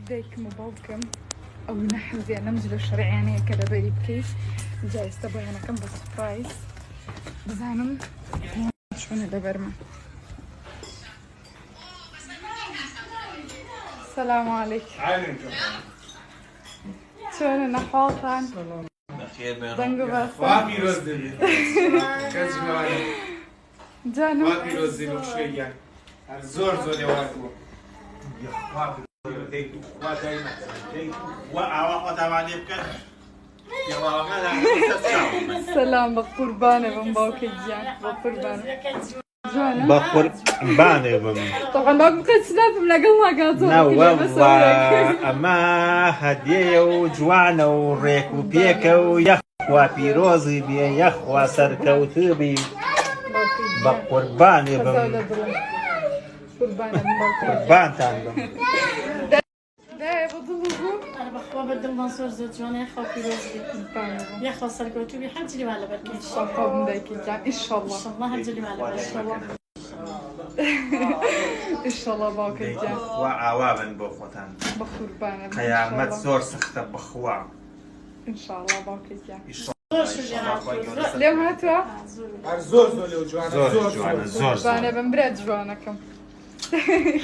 دایکم و باوکم ئەو نەحەزیان لەم جلە شەرعیانەیە کە دەبەری بکەیت جا ئێستا بۆیانەکەم بە سوپرایز بزانم چۆنە دەبەرمە. سلام علیکم. چۆنە نەحواڵتان؟ دەنگ و باسە جانم زۆر زۆر سلام بە قوربانە بم باوکە گیان بە قوربانە جوانە بقربانێ بم طبعا باوک بقێت سناپم لەگەڵ ناگاتەوە ئەمە هەدیەیە و جوانە و ڕێک و پێکە و یەخوا پیرۆزی بێ یەخوا سەرکەوتبی بە قوربانێ بم قوربانتان بم. بەخوا بەدڵمان زۆر زۆر جوانە یەخوا پیرۆز بێت یەخوا سەرکەوتوبی هەرجلی وا لەبەر دایکی جان ئینشاڵڵا هەرجلی وا لەبەر ئینشاڵڵا باوکە گیان وا ئاوا بن بۆ خۆتان بە قوربانە قەیامەت زۆر سەختە بەخوا ئینشاڵڵا باوکە گیان لێم هاتووە زۆر زۆر جوانە زۆر جوانە بم برات جوانەکەم